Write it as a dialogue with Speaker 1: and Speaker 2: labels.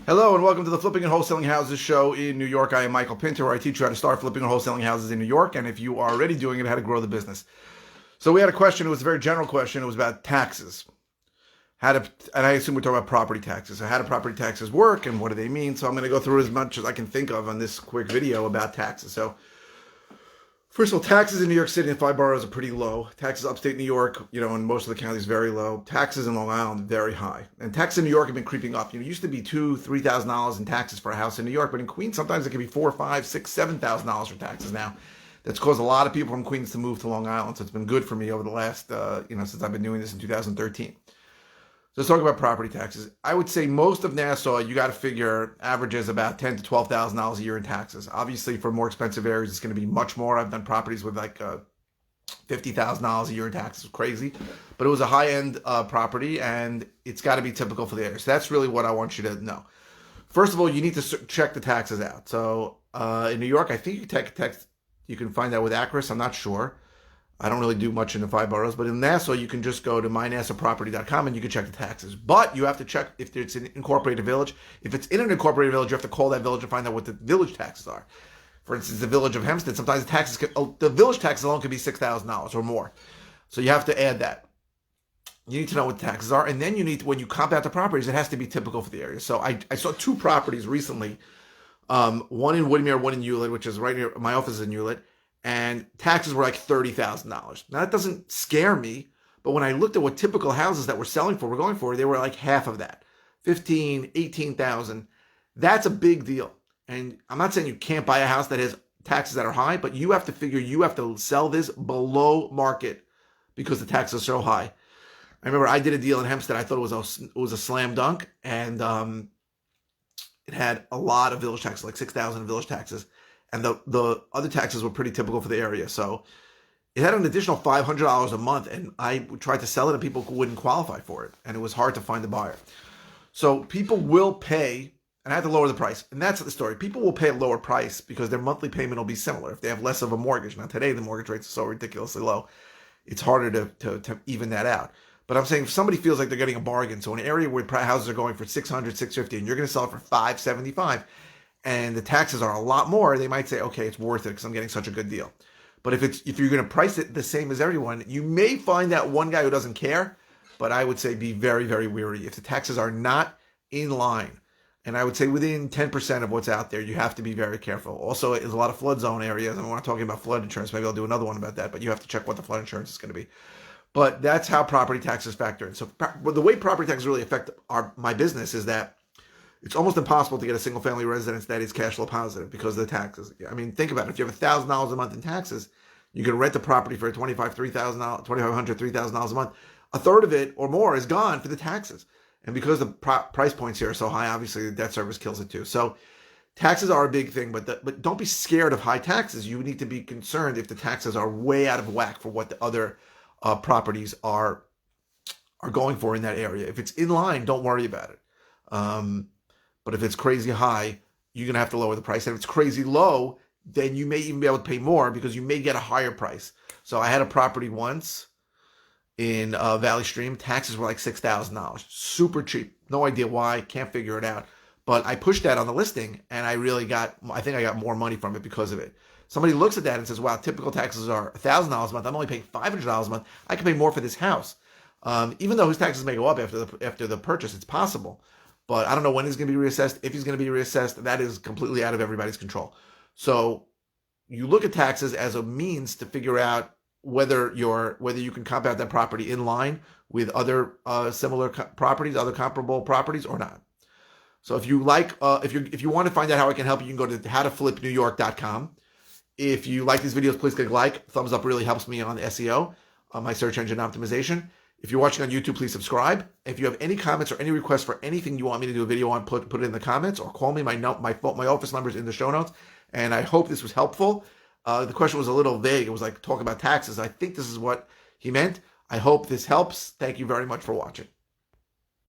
Speaker 1: Hello and welcome to the Flipping and Wholesaling Houses show in New York. I am Michael Pinter, where I teach you how to start flipping and wholesaling houses in New York, and if you are already doing it, how to grow the business. So we had a question. It was a very general question. It was about taxes. And I assume we're talking about property taxes. So how do property taxes work and what do they mean? So I'm going to go through as much as I can think of on this quick video about taxes. So first of all, taxes in New York City and 5 boroughs are pretty low. Taxes upstate New York, in most of the counties, very low. Taxes in Long Island, very high. And taxes in New York have been creeping up. It used to be $2,000, $3,000 in taxes for a house in New York, but in Queens, sometimes it can be $4,000, $5,000, $6,000, $7,000 for taxes now. That's caused a lot of people from Queens to move to Long Island. So it's been good for me over the last, since I've been doing this in 2013. So let's talk about property taxes. I would say most of Nassau, you got to figure averages about $10,000 to $12,000 a year in taxes. Obviously, for more expensive areas, it's going to be much more. I've done properties with like $50,000 a year in taxes, crazy. But it was a high-end property, and it's got to be typical for the area. So that's really what I want you to know. First of all, you need to check the taxes out. So in New York, I think you can find that with Acris. I'm not sure. I don't really do much in the 5 boroughs, but in Nassau, you can just go to mynassauproperty.com and you can check the taxes. But you have to check if it's an incorporated village. If it's in an incorporated village, you have to call that village and find out what the village taxes are. For instance, the village of Hempstead, sometimes the village taxes alone can be $6,000 or more. So you have to add that. You need to know what the taxes are. And then you need to, when you comp out the properties, it has to be typical for the area. So I saw 2 properties recently, one in Woodmere, one in Hewlett, which is right near my office in Hewlett. And taxes were like $30,000. Now that doesn't scare me, but when I looked at what typical houses that were going for, they were like half of that, 15, 18,000. That's a big deal. And I'm not saying you can't buy a house that has taxes that are high, but you have to figure you have to sell this below market because the taxes are so high. I remember I did a deal in Hempstead. I thought it was a slam dunk, and it had a lot of village taxes, like 6,000 village taxes. And the other taxes were pretty typical for the area. So it had an additional $500 a month, and I tried to sell it, and people wouldn't qualify for it. And it was hard to find a buyer. So people will pay, and I had to lower the price. And that's the story. People will pay a lower price because their monthly payment will be similar if they have less of a mortgage. Now, today, the mortgage rates are so ridiculously low, it's harder to even that out. But I'm saying if somebody feels like they're getting a bargain, so an area where houses are going for $600, $650, and you're going to sell it for $575, and the taxes are a lot more, they might say, okay, it's worth it because I'm getting such a good deal. But if you're going to price it the same as everyone, you may find that one guy who doesn't care, but I would say be very, very wary. If the taxes are not in line, and I would say within 10% of what's out there, you have to be very careful. Also, there's a lot of flood zone areas, and we're not talking about flood insurance. Maybe I'll do another one about that, but you have to check what the flood insurance is going to be. But that's how property taxes factor in. So the way property taxes really affect my business is that it's almost impossible to get a single-family residence that is cash flow positive because of the taxes. I mean, think about it. If you have $1,000 a month in taxes, you can rent a property for $2,500, $3,000 a month. A third of it or more is gone for the taxes. And because the price points here are so high, obviously the debt service kills it too. So taxes are a big thing, but don't be scared of high taxes. You need to be concerned if the taxes are way out of whack for what the other properties are going for in that area. If it's in line, don't worry about it. But if it's crazy high, you're going to have to lower the price. And if it's crazy low, then you may even be able to pay more because you may get a higher price. So I had a property once in Valley Stream. Taxes were like $6,000. Super cheap. No idea why. Can't figure it out. But I pushed that on the listing, and I think I got more money from it because of it. Somebody looks at that and says, wow, typical taxes are $1,000 a month. I'm only paying $500 a month. I can pay more for this house. Even though his taxes may go up after the purchase, it's possible. But I don't know when he's going to be reassessed. If he's going to be reassessed, that is completely out of everybody's control. So you look at taxes as a means to figure out whether you can comp out that property in line with other similar properties, other comparable properties, or not. So if you want to find out how I can help you, you can go to howtoflipnewyork.com. If you like these videos, please click like. Thumbs up really helps me on SEO, my search engine optimization. If you're watching on YouTube, please subscribe. If you have any comments or any requests for anything you want me to do a video on, put it in the comments or call me. My office number is in the show notes. And I hope this was helpful. The question was a little vague. It was like talk about taxes. I think this is what he meant. I hope this helps. Thank you very much for watching.